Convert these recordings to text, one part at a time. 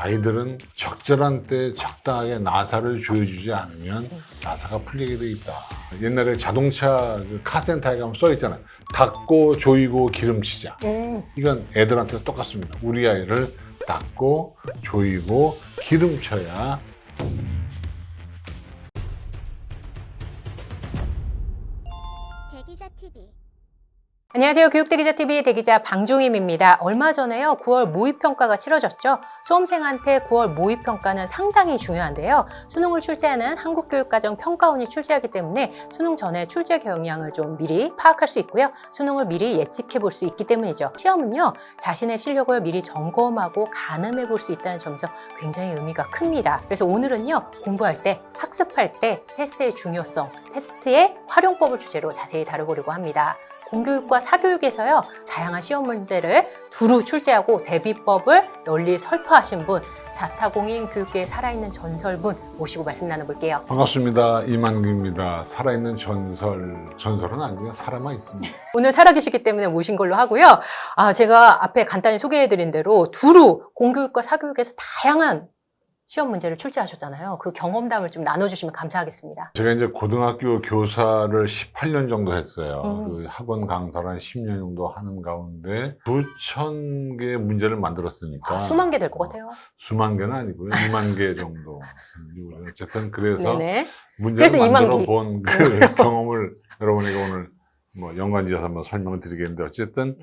아이들은 적절한 때 적당하게 나사를 조여주지 않으면 나사가 풀리게 돼 있다. 옛날에 자동차 그 카센터에 가면 써있잖아요. 닦고 조이고 기름치자. 이건 애들한테 똑같습니다. 우리 아이를 닦고 조이고 기름쳐야 대기자 TV. 안녕하세요. 교육대기자TV 대기자 방종임입니다. 얼마 전에요. 9월 모의평가가 치러졌죠. 수험생한테 9월 모의평가는 상당히 중요한데요. 수능을 출제하는 한국교육과정평가원이 출제하기 때문에 수능 전에 출제 경향을 좀 미리 파악할 수 있고요. 수능을 미리 예측해 볼 수 있기 때문이죠. 시험은요. 자신의 실력을 미리 점검하고 가늠해 볼 수 있다는 점에서 굉장히 의미가 큽니다. 그래서 오늘은요. 공부할 때, 학습할 때 테스트의 중요성, 테스트의 활용법을 주제로 자세히 다뤄보려고 합니다. 공교육과 사교육에서요, 다양한 시험 문제를 두루 출제하고 대비법을 널리 설파하신 분, 자타공인 교육계에 살아있는 전설분 모시고 말씀 나눠볼게요. 반갑습니다. 이만기입니다. 살아있는 전설은 아니고요. 살아만 있습니다. 오늘 살아계시기 때문에 모신 걸로 하고요. 제가 앞에 간단히 소개해드린 대로 두루 공교육과 사교육에서 다양한 시험 문제를 출제하셨잖아요. 그 경험담을 좀 나눠주시면 감사하겠습니다. 제가 이제 고등학교 교사를 18년 정도 했어요. 그 학원 강사를 한 10년 정도 하는 가운데 9,000개의 문제를 만들었으니까. 수만 개 될 것 같아요. 수만 개는 아니고요. 2만 개 정도. 어쨌든 그래서 네네. 문제를 그래서 2만 만들어 개. 본 그 경험을 여러분에게 오늘 뭐 연관지어서 한번 설명을 드리겠는데 어쨌든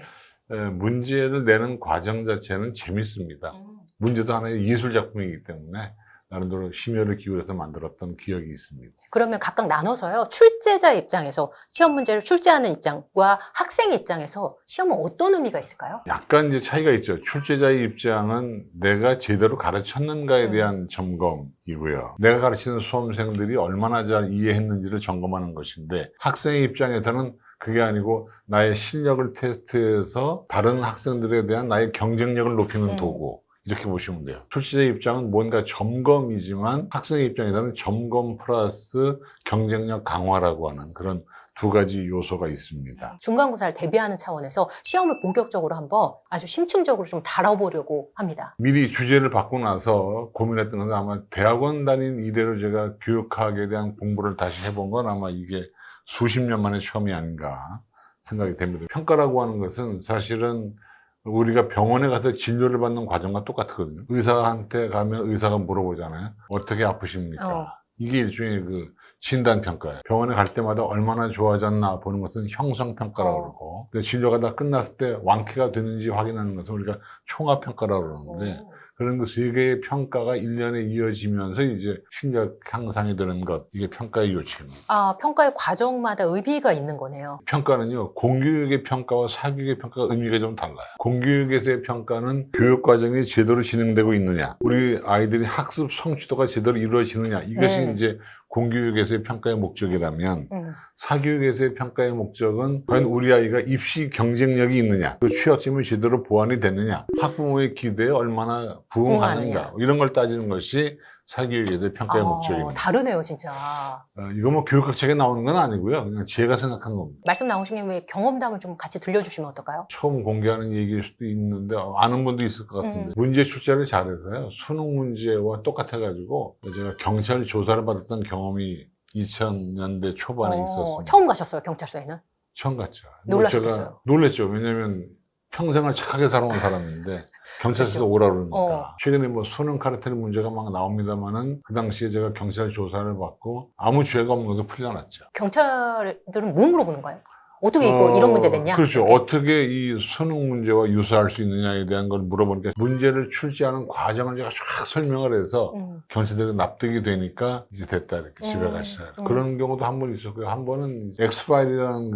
문제를 내는 과정 자체는 재밌습니다. 문제도 하나의 예술 작품이기 때문에 나름대로 심혈을 기울여서 만들었던 기억이 있습니다. 그러면 각각 나눠서요. 출제자 입장에서 시험 문제를 출제하는 입장과 학생 입장에서 시험은 어떤 의미가 있을까요? 약간 이제 차이가 있죠. 출제자의 입장은 내가 제대로 가르쳤는가에 대한 점검이고요. 내가 가르치는 수험생들이 얼마나 잘 이해했는지를 점검하는 것인데 학생의 입장에서는 그게 아니고 나의 실력을 테스트해서 다른 학생들에 대한 나의 경쟁력을 높이는 도구. 이렇게 보시면 돼요. 출제자 입장은 뭔가 점검이지만 학생의 입장에서는 점검 플러스 경쟁력 강화라고 하는 그런 두 가지 요소가 있습니다. 중간고사를 대비하는 차원에서 시험을 본격적으로 한번 아주 심층적으로 좀 다뤄보려고 합니다. 미리 주제를 받고 나서 고민했던 것은 아마 대학원 다닌 이래로 제가 교육학에 대한 공부를 다시 해본 건 아마 이게 수십 년 만에 처음이 아닌가 생각이 됩니다. 평가라고 하는 것은 사실은 우리가 병원에 가서 진료를 받는 과정과 똑같거든요. 의사한테 가면 의사가 물어보잖아요. 어떻게 아프십니까? 이게 일종의 그 진단평가예요. 병원에 갈 때마다 얼마나 좋아졌나 보는 것은 형성평가라고 그러고, 근데 진료가 다 끝났을 때 완쾌가 되는지 확인하는 것은 우리가 총합평가라고 그러는데, 그런 그 세 개의 평가가 1년에 이어지면서 이제 실력 향상이 되는 것, 이게 평가의 요체입니다. 평가의 과정마다 의미가 있는 거네요. 평가는요, 공교육의 평가와 사교육의 평가가 의미가 좀 달라요. 공교육에서의 평가는 교육 과정이 제대로 진행되고 있느냐, 우리 아이들이 학습 성취도가 제대로 이루어지느냐, 이것이 이제 공교육에서의 평가의 목적이라면 사교육에서의 평가의 목적은 과연 우리 아이가 입시 경쟁력이 있느냐, 그 취약점이 제대로 보완이 됐느냐, 학부모의 기대에 얼마나 부응하는가, 이런 걸 따지는 것이 사교육에서의 평가의 목적입니다. 다르네요, 진짜. 이거 뭐 교육학 책에 나오는 건 아니고요. 그냥 제가 생각한 겁니다. 말씀 나오신 김에 경험담을 좀 같이 들려주시면 어떨까요? 처음 공개하는 얘기일 수도 있는데 아는 분도 있을 것 같은데 문제 출제를 잘해서요. 수능 문제와 똑같아가지고 제가 경찰 조사를 받았던 경험이 2000년대 초반에 있었습니다. 처음 가셨어요, 경찰서에는? 처음 갔죠. 놀라셨겠어요. 제가 놀랬죠. 왜냐하면 평생을 착하게 살아온 사람인데 경찰서에서 오라 그러니까. 최근에 뭐 수능 카르텔 문제가 막 나옵니다만은 그 당시에 제가 경찰 조사를 받고 아무 죄가 없는 것도 풀려났죠. 경찰들은 뭘 물어보는 거예요? 어떻게 이런 문제 냈냐? 그렇죠. 어떻게 이 수능 문제와 유사할 수 있느냐에 대한 걸 물어보니까 문제를 출제하는 과정을 제가 쫙 설명을 해서 경찰들이 납득이 되니까 이제 됐다 이렇게 집에 갔어요. 그런 경우도 한 번 있었고요. 한 번은 엑스파일이라는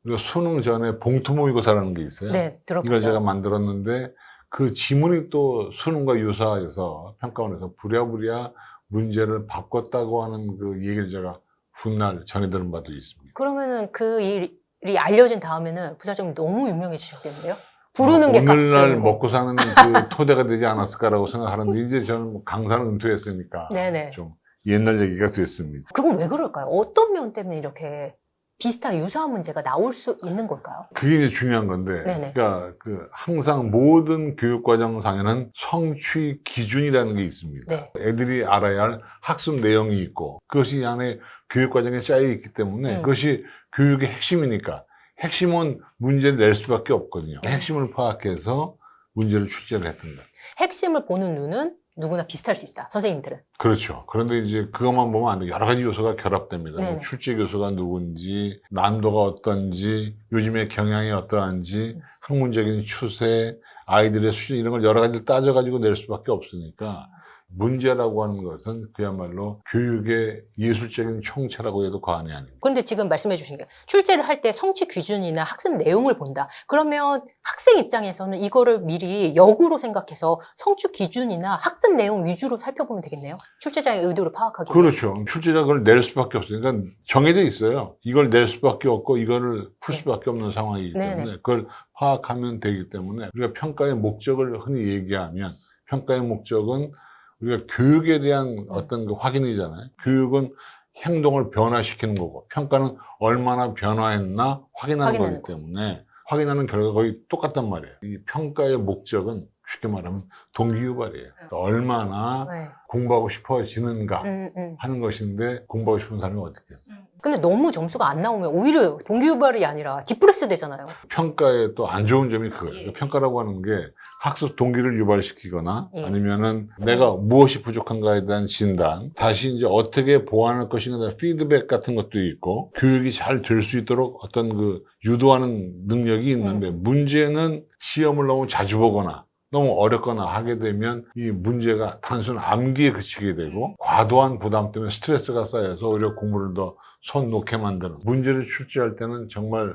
우리가 수능 전에 봉투 모의고사라는 게 있어요. 네, 들어봤죠. 이걸 제가 만들었는데 그 지문이 또 수능과 유사해서 평가원에서 부랴부랴 문제를 바꿨다고 하는 그 얘기를 제가 훗날 전해 들은 바도 있습니다. 그러면은 그 일이 알려진 다음에는 부사장님 너무 유명해지셨겠는데요? 부르는 게 오늘날 값이고. 먹고 사는 그 토대가 되지 않았을까라고 생각하는데 이제 저는 뭐 강사는 은퇴했으니까 네네. 좀 옛날 얘기가 됐습니다. 그건 왜 그럴까요? 어떤 면 때문에 이렇게 비슷한 유사한 문제가 나올 수 있는 걸까요? 그게 이제 중요한 건데, 네네. 그러니까 항상 모든 교육과정상에는 성취 기준이라는 게 있습니다. 네. 애들이 알아야 할 학습 내용이 있고, 그것이 이 안에 교육과정에 짜여 있기 때문에 그것이 교육의 핵심이니까 핵심은 문제를 낼 수밖에 없거든요. 핵심을 파악해서 문제를 출제를 했던 거예요. 핵심을 보는 눈은 누구나 비슷할 수 있다. 선생님들은. 그렇죠. 그런데 이제 그것만 보면 안 돼요. 여러 가지 요소가 결합됩니다. 네네. 출제 교수가 누군지, 난도가 어떤지, 요즘의 경향이 어떠한지, 학문적인 추세, 아이들의 수준 이런 걸 여러 가지를 따져가지고 낼 수밖에 없으니까 문제라고 하는 것은 그야말로 교육의 예술적인 총체라고 해도 과언이 아닙니다. 그런데 지금 말씀해 주신 게 출제를 할 때 성취 기준이나 학습 내용을 본다. 그러면 학생 입장에서는 이거를 미리 역으로 생각해서 성취 기준이나 학습 내용 위주로 살펴보면 되겠네요. 출제자의 의도를 파악하기 위해. 그렇죠. 출제자가 그걸 낼 수밖에 없어요. 그러니까 정해져 있어요. 이걸 낼 수밖에 없고 이거를 풀 수밖에 없는 상황이기 때문에 네네. 그걸 파악하면 되기 때문에 우리가 평가의 목적을 흔히 얘기하면 평가의 목적은 우리가 교육에 대한 어떤 그 확인이잖아요. 교육은 행동을 변화시키는 거고 평가는 얼마나 변화했나 확인하는 확인하는 거기 때문에 확인하는 결과가 거의 똑같단 말이에요. 이 평가의 목적은 쉽게 말하면 동기유발이에요. 그러니까 얼마나 네. 공부하고 싶어지는가 음. 하는 것인데 공부하고 싶은 사람이 어떻게 했어요? 근데 너무 점수가 안 나오면 오히려 동기유발이 아니라 디프레스 되잖아요. 평가의 또 안 좋은 점이 그거예요. 그러니까 평가라고 하는 게 학습 동기를 유발시키거나 예. 아니면은 내가 무엇이 부족한가에 대한 진단, 다시 이제 어떻게 보완할 것인가에 대한 피드백 같은 것도 있고 교육이 잘 될 수 있도록 어떤 그 유도하는 능력이 있는데 문제는 시험을 너무 자주 보거나 너무 어렵거나 하게 되면 이 문제가 단순 암기에 그치게 되고 과도한 부담 때문에 스트레스가 쌓여서 오히려 공부를 더 손 놓게 만드는 문제를 출제할 때는 정말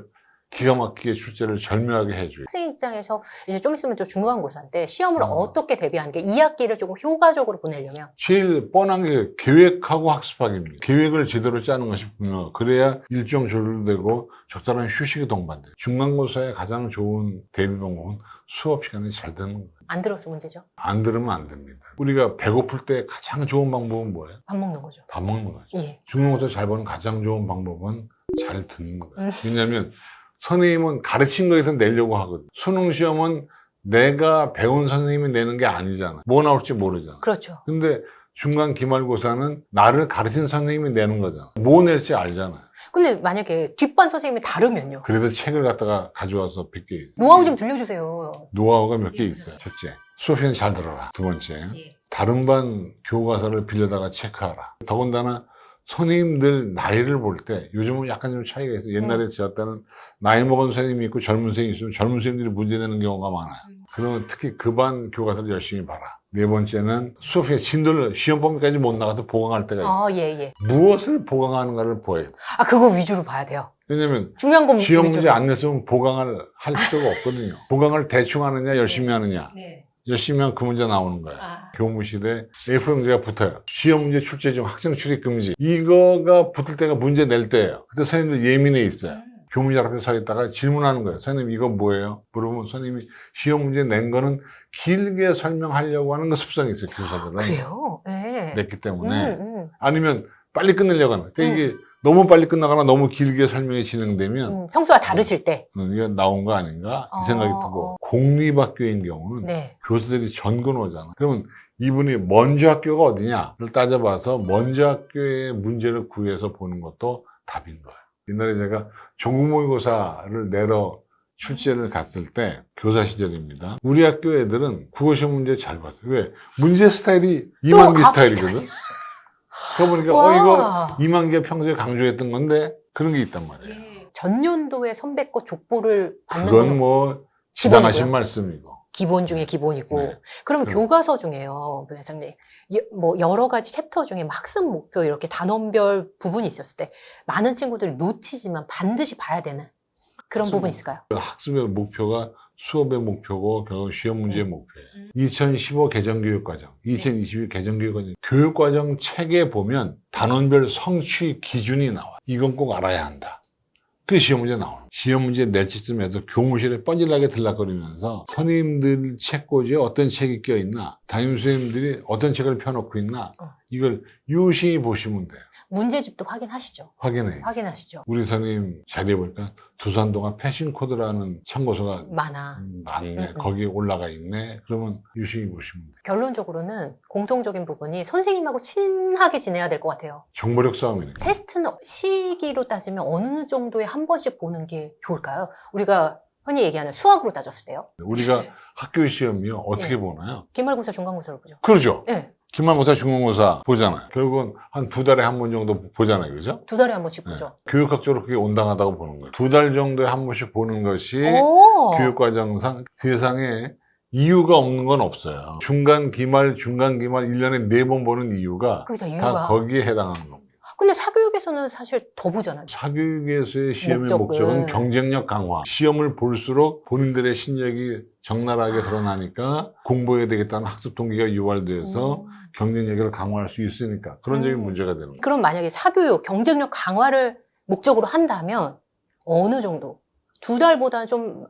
기가 막히게 출제를 절묘하게 해줘요. 학생 입장에서 이제 좀 있으면 좀 중간고사인데 시험을 어떻게 대비하는 게 2학기를 조금 효과적으로 보내려면 제일 뻔한 게 계획하고 학습하기입니다. 계획을 제대로 짜는 것이 분명. 그래야 일정 조절되고 적절한 휴식이 동반돼요. 중간고사의 가장 좋은 대비 방법은 수업 시간이 잘 듣는 거예요. 안 들어서 문제죠. 안 들으면 안 됩니다. 우리가 배고플 때 가장 좋은 방법은 뭐예요? 밥 먹는 거죠. 밥 먹는 거죠. 예. 중간고사 잘 보는 가장 좋은 방법은 잘 듣는 거예요. 왜냐하면 선생님은 가르친 거에서 내려고 하거든. 수능 시험은 내가 배운 선생님이 내는 게 아니잖아. 뭐 나올지 모르잖아. 그렇죠. 근데 중간 기말고사는 나를 가르친 선생님이 내는 거잖아. 뭐 낼지 알잖아요. 근데 만약에 뒷반 선생님이 다르면요. 그래도 책을 갖다가 가져와서 100개. 노하우 좀 들려주세요. 노하우가 몇 개 있어요. 첫째, 수업 시간에 잘 들어라. 두 번째, 다른 반 교과서를 빌려다가 체크하라. 더군다나 선생님들 나이를 볼 때 요즘은 약간 좀 차이가 있어요. 옛날에 저 때는 나이 먹은 선생님이 있고 젊은 선생님이 있으면 젊은 선생님들이 문제 내는 경우가 많아요. 그러면 특히 그 반 교과서를 열심히 봐라. 네 번째는 수업에 진도를 시험 범위까지 못 나가서 보강할 때가 있어요. 예. 무엇을 보강하는가를 보여야 돼. 아, 그거 위주로 봐야 돼요. 왜냐면 중요한 건 시험 문제 위주로. 안 냈으면 보강을 할 필요가 없거든요. 보강을 대충 하느냐 열심히 하느냐. 네. 열심히 하면 그 문제 나오는 거예요. 교무실에 A4용지가 붙어요. 시험 문제 출제 중 학생 출입 금지. 이거가 붙을 때가 문제 낼 때예요. 그때 선생님들 예민해 있어요. 교무실 앞에 서 있다가 질문하는 거예요. 선생님 이거 뭐예요? 물어보면 선생님이 시험 문제 낸 거는 길게 설명하려고 하는 거 습성이 있어요. 교사들은. 그래요? 네. 냈기 때문에. 음. 아니면 빨리 끝내려고 하는. 그러니까 이게 너무 빨리 끝나거나 너무 길게 설명이 진행되면 평소와 다르실 때. 이거 나온 거 아닌가? 이 생각이 들고. 공립학교인 경우는 네. 교수들이 전근 오잖아. 그러면 이분이 먼저 학교가 어디냐를 따져봐서 먼저 학교의 문제를 구해서 보는 것도 답인 거예요. 옛날에 제가 전국 모의고사를 내러 출제를 갔을 때 교사 시절입니다. 우리 학교 애들은 국어시험 문제 잘 봤어요. 왜? 문제 스타일이 이만기 스타일이거든. 그거 보니까 이거 이만기가 평소에 강조했던 건데 그런 게 있단 말이에요. 전년도에 선배 거 족보를 받는 그건 건 뭐 지당하신 기본이고요? 말씀이고. 기본 중에 기본이고. 네. 그러면 그럼. 교과서 중에요, 부장님. 뭐 여러 가지 챕터 중에 막 학습 목표 이렇게 단원별 부분이 있었을 때 많은 친구들이 놓치지만 반드시 봐야 되는 그런 학습 부분이 있을까요? 학습의 목표가 수업의 목표고 결국 시험 문제의 목표예요. 2015 개정교육과정, 2022 개정교육과정. 교육과정 책에 보면 단원별 성취 기준이 나와. 이건 꼭 알아야 한다. 그게 시험 문제 나오는 거예요. 시험 문제 낼 때쯤에도 교무실에 뻔질나게 들락거리면서 선생님들 책꽂이에 어떤 책이 껴있나, 담임선생님들이 어떤 책을 펴놓고 있나, 이걸 유심히 보시면 돼요. 문제집도 확인하시죠? 확인해요. 확인하시죠? 우리 선생님 자리에 보니까 두산동화 패싱코드라는 참고서가 많네. 거기에 올라가 있네. 그러면 유심히 보시면 돼요. 결론적으로는 공통적인 부분이 선생님하고 친하게 지내야 될 것 같아요. 정보력 싸움이니까. 테스트는 시기로 따지면 어느 정도에 한 번씩 보는 게 좋을까요? 우리가 흔히 얘기하는 수학으로 따졌을 때요. 우리가 학교 시험이요. 어떻게 보나요? 기말고사, 중간고사를 보죠. 그러죠. 네. 기말고사, 중간고사 보잖아요. 결국은 한 2달에 한 번 정도 보잖아요. 그죠? 2달에 한 번씩 네. 보죠. 교육학적으로 그게 온당하다고 보는 거예요. 2달 정도에 한 번씩 보는 것이 오! 교육과정상 세상에 이유가 없는 건 없어요. 중간, 기말, 1년에 4번 보는 이유가 그게 다 다 이유가. 거기에 해당하는 겁니다. 근데 사교육에서는 사실 더 보잖아요. 사교육에서의 시험의 목적은. 목적은 경쟁력 강화. 시험을 볼수록 본인들의 실력이 적나라하게 드러나니까 공부해야 되겠다는 학습 동기가 유발돼서 경쟁력을 강화할 수 있으니까 그런 점이 문제가 되는 거예요. 그럼 만약에 사교육, 경쟁력 강화를 목적으로 한다면 어느 정도? 2달보다는 좀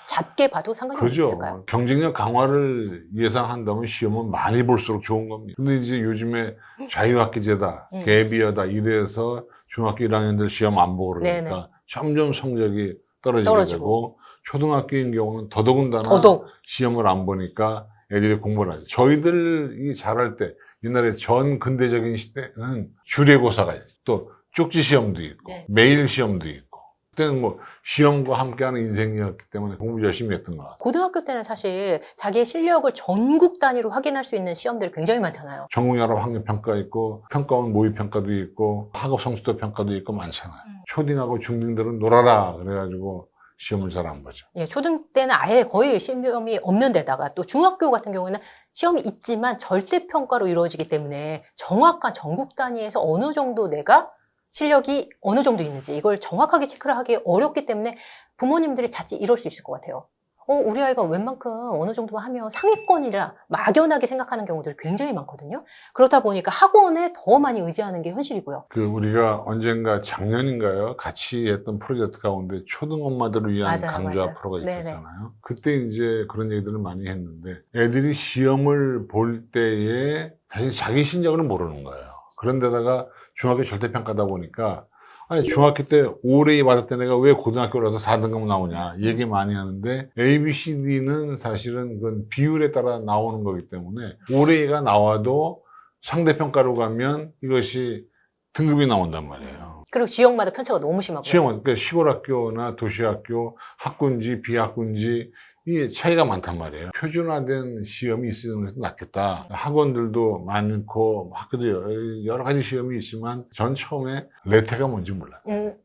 작게 봐도 상관이 그죠. 없을까요? 경쟁력 강화를 예상한다면 시험은 많이 볼수록 좋은 겁니다. 근데 이제 요즘에 자유학기제다, 갭이어다 이래서 중학교 1학년들 시험 안 보고 그러니까 네네. 점점 성적이 떨어지게 떨어지고. 되고 초등학교인 경우는 더더군다나 더더욱. 시험을 안 보니까 애들이 공부를 하죠. 저희들이 잘할 때 옛날에 전 근대적인 시대는 주례고사가 있고 또 쪽지 시험도 있고 네. 매일 시험도 있고 그때는 뭐 시험과 함께하는 인생이었기 때문에 공부 열심히 했던 것 같아요. 고등학교 때는 사실 자기의 실력을 전국 단위로 확인할 수 있는 시험들이 굉장히 많잖아요. 전국연합 학력평가 있고 평가원 모의평가도 있고 학업 성취도 평가도 있고 많잖아요. 초딩하고 중딩들은 놀아라 그래가지고 시험을 잘 안 보죠. 예, 초등 때는 아예 거의 시험이 없는 데다가 또 중학교 같은 경우에는 시험이 있지만 절대평가로 이루어지기 때문에 정확한 전국 단위에서 어느 정도 내가 실력이 어느 정도 있는지 이걸 정확하게 체크를 하기 어렵기 때문에 부모님들이 자칫 이럴 수 있을 것 같아요. 우리 아이가 웬만큼 어느 정도만 하면 상위권이라 막연하게 생각하는 경우들이 굉장히 많거든요. 그렇다 보니까 학원에 더 많이 의지하는 게 현실이고요. 우리가 언젠가 작년인가요? 같이 했던 프로젝트 가운데 초등 엄마들을 위한 맞아요, 강좌 맞아요. 프로가 네네. 있었잖아요. 그때 이제 그런 얘기들을 많이 했는데 애들이 시험을 볼 때에 사실 자기 실력을 모르는 거예요. 그런데다가 중학교 절대평가다 보니까 아니 중학교 때 5레이 받았던 애가 왜 고등학교 가서 4등급 나오냐 얘기 많이 하는데 A, B, C, D는 사실은 그건 비율에 따라 나오는 거기 때문에 5레이가 나와도 상대평가로 가면 이것이 등급이 나온단 말이에요. 그리고 지역마다 편차가 너무 심하고요. 시험은 그러니까 시골 학교나 도시학교, 학군지, 비학군지 이 차이가 많단 말이에요. 표준화된 시험이 있는 것이 낫겠다. 학원들도 많고 학교도 여러 가지 시험이 있지만 전 처음에 레테가 뭔지 몰라요.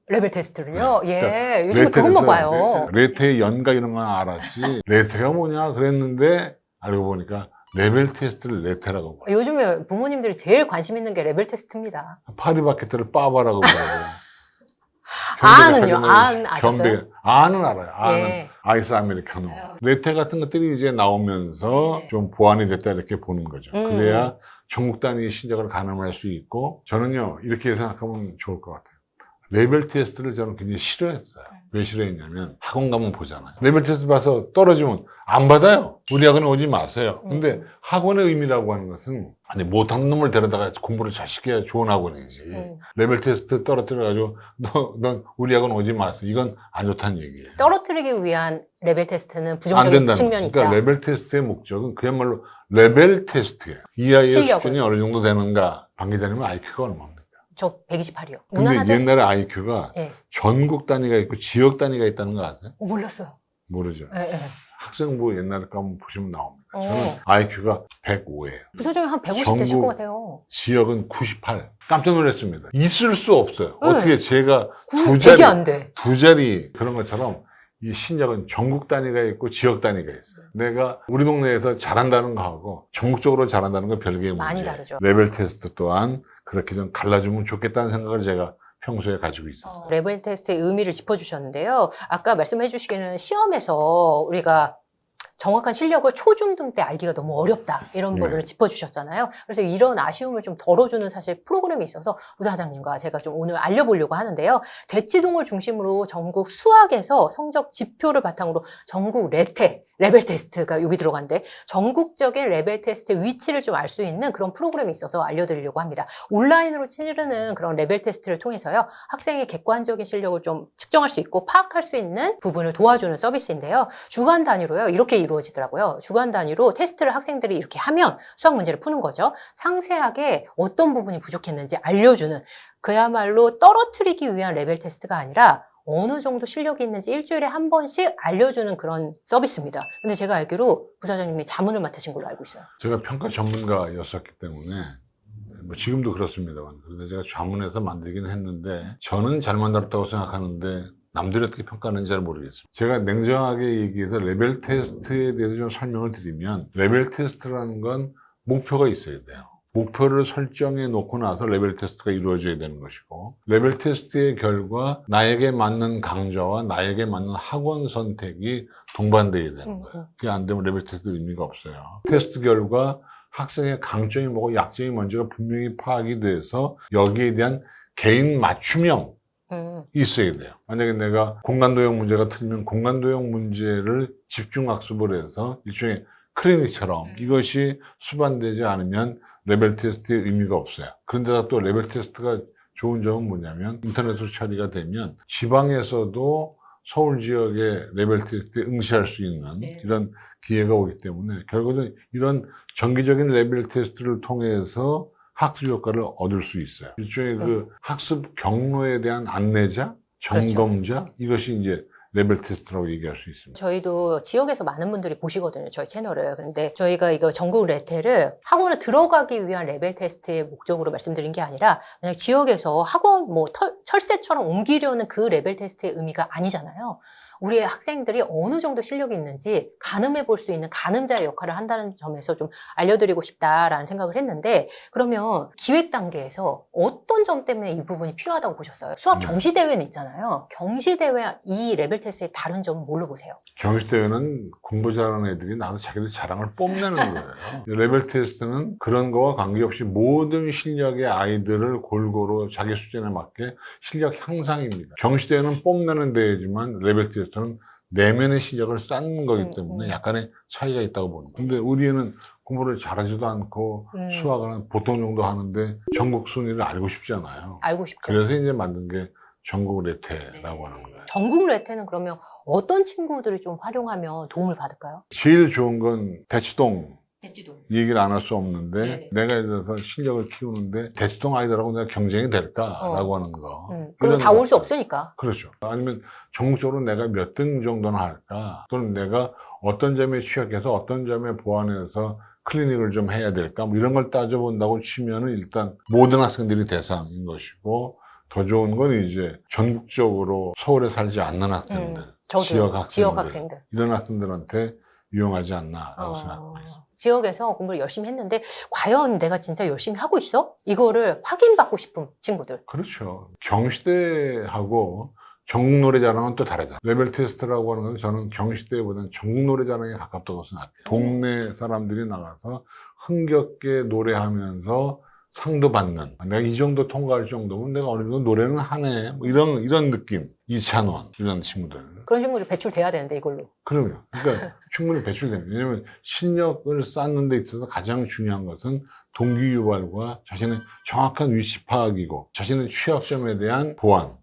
레벨 테스트를요? 예, 그러니까 요즘에 그것만 레테에서 봐요. 레테의 연가 이런 건 알았지. 레테가 뭐냐 그랬는데 알고 보니까 레벨 테스트를 레테라고 봐요. 요즘에 부모님들이 제일 관심 있는 게 레벨 테스트입니다. 파리바게트를 빠바라고 봐요. 아는요? 안 아셨어요? 아는 알아요. 아는 예. 아이스 아메리카노. 레테 같은 것들이 이제 나오면서 좀 보완이 됐다 이렇게 보는 거죠. 그래야 전국 단위 실력을 가늠할 수 있고 저는요 이렇게 생각하면 좋을 것 같아요. 레벨 테스트를 저는 굉장히 싫어했어요. 왜 싫어했냐면 학원 가면 보잖아요. 레벨 테스트 봐서 떨어지면 안 받아요. 우리 학원에 오지 마세요. 근데 학원의 의미라고 하는 것은 아니 못하는 놈을 데려다가 공부를 잘 시켜야 좋은 학원이지. 레벨 테스트 떨어뜨려가지고 넌 우리 학원 오지 마세요. 이건 안 좋다는 얘기예요. 떨어뜨리기 위한 레벨 테스트는 안 부정적인 된다는 측면이 그러니까 있다. 레벨 테스트의 목적은 그야말로 레벨 테스트예요. 이 아이의 실력을. 수준이 어느 정도 되는가. 방 기자님은 IQ가 얼마입니까? 저 128이요. 근데 무난하죠? 옛날에 IQ가 예. 전국 단위가 있고 지역 단위가 있다는 거 아세요? 몰랐어요. 모르죠. 예, 예. 학생부 옛날에 가면 보시면 나옵니다. 어. 저는 IQ가 105예요. 부서중에 한 150 전국 되실 것 같아요. 지역은 98. 깜짝 놀랐습니다. 있을 수 없어요. 네. 어떻게 제가 되게 안 돼. 두 자리 그런 것처럼 이 실력은 전국 단위가 있고 지역 단위가 있어요. 내가 우리 동네에서 잘한다는 거하고 전국적으로 잘한다는 건 별개의 많이 문제예요. 다르죠. 레벨 테스트 또한 그렇게 좀 갈라주면 좋겠다는 생각을 제가 평소에 가지고 있었어요. 레벨 테스트의 의미를 짚어주셨는데요. 아까 말씀해 주시기는 시험에서 우리가 정확한 실력을 초중등 때 알기가 너무 어렵다. 이런 네. 부분을 짚어주셨잖아요. 그래서 이런 아쉬움을 좀 덜어주는 사실 프로그램이 있어서 부사장님과 제가 좀 오늘 알려보려고 하는데요. 대치동을 중심으로 전국 수학에서 성적 지표를 바탕으로 전국 레벨 테스트가 여기 들어간데 전국적인 레벨 테스트의 위치를 좀 알 수 있는 그런 프로그램이 있어서 알려드리려고 합니다. 온라인으로 치르는 그런 레벨 테스트를 통해서요. 학생의 객관적인 실력을 좀 측정할 수 있고 파악할 수 있는 부분을 도와주는 서비스인데요. 주간 단위로요. 이렇게 이루어지더라고요. 주간 단위로 테스트를 학생들이 이렇게 하면 수학 문제를 푸는 거죠. 상세하게 어떤 부분이 부족했는지 알려주는 그야말로 떨어뜨리기 위한 레벨 테스트가 아니라 어느 정도 실력이 있는지 일주일에 한 번씩 알려주는 그런 서비스입니다. 근데 제가 알기로 부사장님이 자문을 맡으신 걸로 알고 있어요. 제가 평가 전문가였었기 때문에 뭐 지금도 그렇습니다만 그런데 제가 자문해서 만들긴 했는데 저는 잘 만들었다고 생각하는데 남들이 어떻게 평가하는지 잘 모르겠습니다. 제가 냉정하게 얘기해서 레벨 테스트에 대해서 좀 설명을 드리면 레벨 테스트라는 건 목표가 있어야 돼요. 목표를 설정해 놓고 나서 레벨 테스트가 이루어져야 되는 것이고 레벨 테스트의 결과 나에게 맞는 강좌와 나에게 맞는 학원 선택이 동반돼야 되는 거예요. 그게 안 되면 레벨 테스트 의미가 없어요. 테스트 결과 학생의 강점이 뭐고 약점이 뭔지가 분명히 파악이 돼서 여기에 대한 개인 맞춤형 있어야 돼요. 만약에 내가 공간도형 문제가 틀리면 공간도형 문제를 집중학습을 해서 일종의 클리닉처럼 이것이 수반되지 않으면 레벨 테스트의 의미가 없어요. 그런데다 또 레벨 테스트가 좋은 점은 뭐냐면 인터넷으로 처리가 되면 지방에서도 서울 지역의 레벨 테스트에 응시할 수 있는 이런 기회가 오기 때문에 결국은 이런 정기적인 레벨 테스트를 통해서 학습 효과를 얻을 수 있어요. 일종의 그 학습 경로에 대한 안내자, 점검자 이것이 이제 레벨 테스트라고 얘기할 수 있습니다. 저희도 지역에서 많은 분들이 보시거든요, 저희 채널을. 그런데 저희가 이거 전국 레테를 학원에 들어가기 위한 레벨 테스트의 목적으로 말씀드린 게 아니라 그냥 지역에서 학원 뭐 철새처럼 옮기려는 그 레벨 테스트의 의미가 아니잖아요. 우리의 학생들이 어느 정도 실력이 있는지 가늠해 볼 수 있는 가늠자의 역할을 한다는 점에서 좀 알려드리고 싶다라는 생각을 했는데 그러면 기획 단계에서 어떤 점 때문에 이 부분이 필요하다고 보셨어요? 수학 경시대회는 있잖아요. 경시대회 이 레벨 테스트의 다른 점은 뭘로 보세요? 경시대회는 공부 잘하는 애들이 나도 자기들 자랑을 뽐내는 거예요. 레벨 테스트는 그런 거와 관계없이 모든 실력의 아이들을 골고루 자기 수준에 맞게 실력 향상입니다. 경시대회는 뽐내는 대회지만 레벨 테스트는 내면의 실력을 쌓는 거기 때문에 약간의 차이가 있다고 봅니다. 근데 우리 애는 공부를 잘하지도 않고 수학을 보통 정도 하는데 전국 순위를 알고 싶잖아요. 알고 싶죠. 그래서 이제 만든 게 전국 레테라고 하는 거예요. 전국 레테는 그러면 어떤 친구들이 좀 활용하면 도움을 받을까요? 제일 좋은 건 대치동. 대치동. 얘기를 안 할 수 없는데 네네. 내가 예를 들어서 실력을 키우는데 대치동 아이들하고 내가 경쟁이 될까라고 하는 거. 그리고 이런 다 올 수 것들. 없으니까. 그렇죠. 아니면 전국적으로 내가 몇 등 정도나 할까? 또는 내가 어떤 점에 취약해서 어떤 점에 보완해서 클리닉을 좀 해야 될까? 뭐 이런 걸 따져본다고 치면은 일단 모든 학생들이 대상인 것이고 더 좋은 건 이제 전국적으로 서울에 살지 않는 학생들, 저도요. 지역 학생들, 학생들. 이런 학생들한테 유용하지 않나라고 생각하고 있습니다. 지역에서 공부를 열심히 했는데 과연 내가 진짜 열심히 하고 있어? 이거를 확인받고 싶은 친구들. 그렇죠. 경시대하고 전국 노래자랑은 또 다르죠. 레벨 테스트라고 하는 건 저는 경시대보다는 전국 노래자랑에 가깝다고 생각해요. 동네 사람들이 나가서 흥겹게 노래하면서 상도 받는, 내가 이 정도 통과할 정도면 내가 어느 정도 노래는 하네, 뭐 이런 느낌. 이찬원 이런 친구들. 그런 친구들 배출돼야 되는데 이걸로. 그럼요. 그러니까 충분히 배출됩니다. 왜냐하면 실력을 쌓는 데 있어서 가장 중요한 것은 동기 유발과 자신의 정확한 위치 파악이고 자신의 취약점에 대한 보완.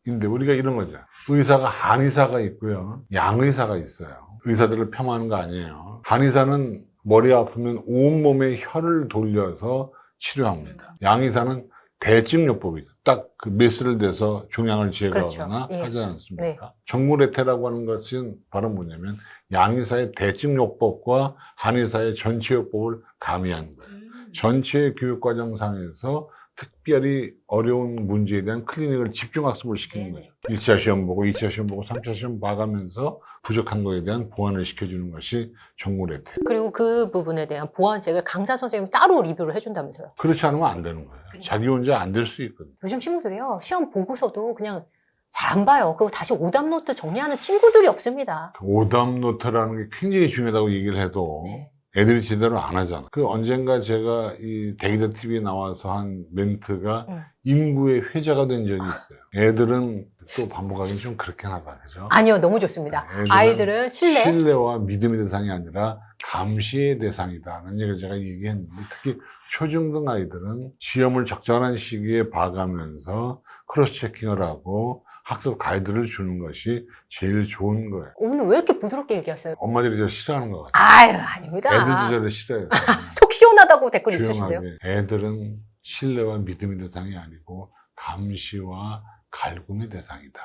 인데 우리가 이런 거죠. 의사가 한의사가 있고요. 양의사가 있어요. 의사들을 폄하하는 거 아니에요. 한의사는 머리 아프면 온몸에 혈을 돌려서 치료합니다. 양의사는 대증요법이죠. 딱 그 메스를 대서 종양을 제거하거나 그렇죠. 하지 않습니까? 정무레테라고 하는 것은 바로 뭐냐면 양의사의 대증요법과 한의사의 전체요법을 가미한 거예요. 전체 교육과정상에서 특별히 어려운 문제에 대한 클리닉을 집중학습을 시키는 거죠. 1차 시험 보고 2차 시험 보고 3차 시험 봐가면서 부족한 거에 대한 보완을 시켜주는 것이 전국레테. 그리고 그 부분에 대한 보완책을 강사 선생님이 따로 리뷰를 해준다면서요. 그렇지 않으면 안 되는 거예요. 자기 혼자 안 될 수 있거든요. 요즘 친구들이요. 시험 보고서도 그냥 잘 안 봐요. 그리고 다시 오답 노트 정리하는 친구들이 없습니다. 그 오답 노트라는 게 굉장히 중요하다고 얘기를 해도 네. 애들이 제대로 안 하잖아. 그 언젠가 제가 이 대기자 TV에 나와서 한 멘트가 인구의 회자가 된 적이 있어요. 애들은 또 반복하기는 좀 그렇긴 하다. 그죠? 아니요, 너무 좋습니다. 아이들은 신뢰. 신뢰와 믿음의 대상이 아니라 감시의 대상이다라는 얘기를 제가 얘기했는데, 특히 초중등 아이들은 시험을 적절한 시기에 봐가면서 크로스 체킹을 하고 학습 가이드를 주는 것이 제일 좋은 거예요. 오늘 왜 이렇게 부드럽게 얘기하세요? 엄마들이 저 싫어하는 것 같아요. 아유, 아닙니다. 애들도 저를 싫어해요. 속 시원하다고 댓글 있으신데요? 조용하게. 애들은 신뢰와 믿음의 대상이 아니고 감시와 갈굼의 대상이다.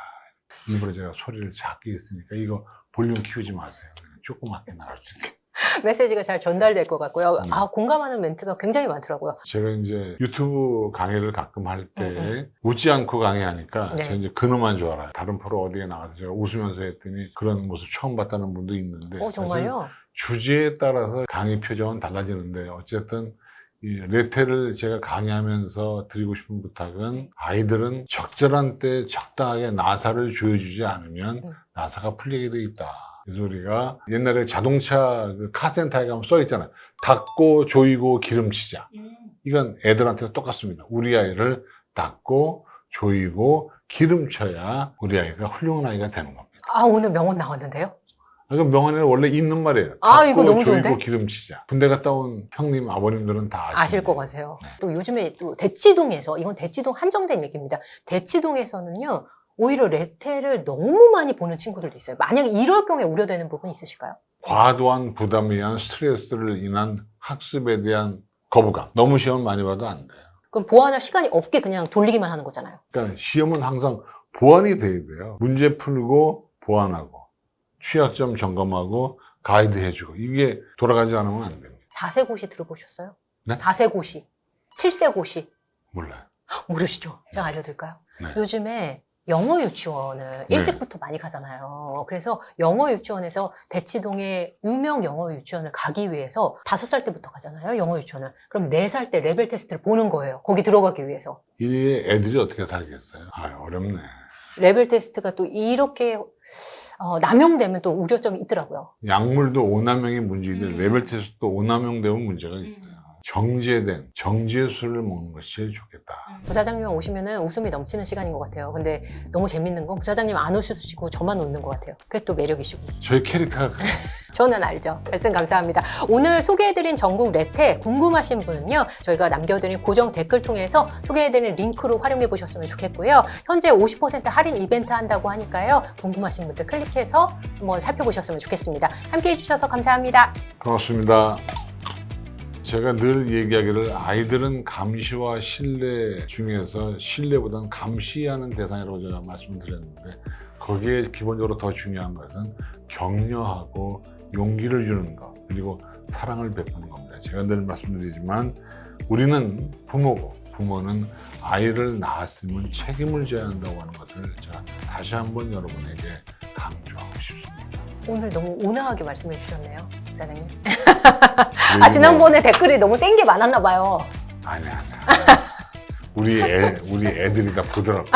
일부러 제가 소리를 작게 했으니까 이거 볼륨 키우지 마세요. 그냥 조그맣게 나갈 수 있게. 메시지가 잘 전달될 것 같고요. 공감하는 멘트가 굉장히 많더라고요. 제가 이제 유튜브 강의를 가끔 할 때 웃지 않고 강의하니까 네. 제가 이제 근엄한 줄 알아요. 다른 프로 어디에 나가서 제가 웃으면서 했더니 그런 모습 처음 봤다는 분도 있는데, 정말요? 주제에 따라서 강의 표정은 달라지는데, 어쨌든 이 레테를 제가 강의하면서 드리고 싶은 부탁은, 아이들은 적절한 때 적당하게 나사를 조여주지 않으면 나사가 풀리게 돼 있다. 그래서 우리가 옛날에 자동차 그 카센터에 가면 써있잖아요. 닦고 조이고 기름치자. 이건 애들한테도 똑같습니다. 우리 아이를 닦고 조이고 기름쳐야 우리 아이가 훌륭한 아이가 되는 겁니다. 오늘 명언 나왔는데요? 이건 명언에는 원래 있는 말이에요. 이거 너무 조이고 좋은데? 기름치자. 군대 갔다 온 형님, 아버님들은 다 아실 것 같아요. 또 요즘에 또 대치동에서, 이건 대치동 한정된 얘기입니다. 대치동에서는요, 오히려 레테를 너무 많이 보는 친구들도 있어요. 만약에 이럴 경우에 우려되는 부분이 있으실까요? 과도한 부담에 의한 스트레스를 인한 학습에 대한 거부감. 너무 시험을 많이 봐도 안 돼요. 그럼 보완할 시간이 없게 그냥 돌리기만 하는 거잖아요. 그러니까 시험은 항상 보완이 돼야 돼요. 문제 풀고 보완하고 취약점 점검하고 가이드 해주고, 이게 돌아가지 않으면 안 됩니다. 4세고시 들어보셨어요? 네? 4세고시, 7세고시 몰라요. 모르시죠? 제가 알려드릴까요? 네. 요즘에 영어 유치원을 네. 일찍부터 많이 가잖아요. 그래서 영어 유치원에서 대치동의 유명 영어 유치원을 가기 위해서 5살 때부터 가잖아요, 영어 유치원을. 그럼 4살 때 레벨 테스트를 보는 거예요. 거기 들어가기 위해서. 이 애들이 어떻게 살겠어요? 어렵네. 레벨 테스트가 또 이렇게 남용되면 또 우려점이 있더라고요. 약물도 오남용이 문제인데 레벨 테스트도 오남용되면 문제가 있어요. 정제된 정제 술을 먹는 것이 제일 좋겠다. 부사장님 오시면은 웃음이 넘치는 시간인 것 같아요. 근데 너무 재밌는 건 부사장님 안 오시고 저만 웃는 것 같아요. 그게 또 매력이시고. 저희 캐릭터가 그래요. 저는 알죠. 말씀 감사합니다. 오늘 소개해드린 전국 레테 궁금하신 분은요, 저희가 남겨드린 고정 댓글 통해서 소개해드린 링크로 활용해 보셨으면 좋겠고요. 현재 50% 할인 이벤트 한다고 하니까요, 궁금하신 분들 클릭해서 한번 살펴보셨으면 좋겠습니다. 함께 해주셔서 감사합니다. 고맙습니다. 제가 늘 얘기하기를, 아이들은 감시와 신뢰 중에서 신뢰보다는 감시하는 대상이라고 제가 말씀을 드렸는데, 거기에 기본적으로 더 중요한 것은 격려하고 용기를 주는 것, 그리고 사랑을 베푸는 겁니다. 제가 늘 말씀드리지만 우리는 부모고, 부모는 아이를 낳았으면 책임을 져야 한다고 하는 것을 제가 다시 한번 여러분에게 강조하고 싶습니다. 오늘 너무 온화하게 말씀해 주셨네요, 부사장님. 그리고 지난번에 댓글이 너무 센 게 많았나 봐요. 아니야. 우리 애들이 다 부드럽고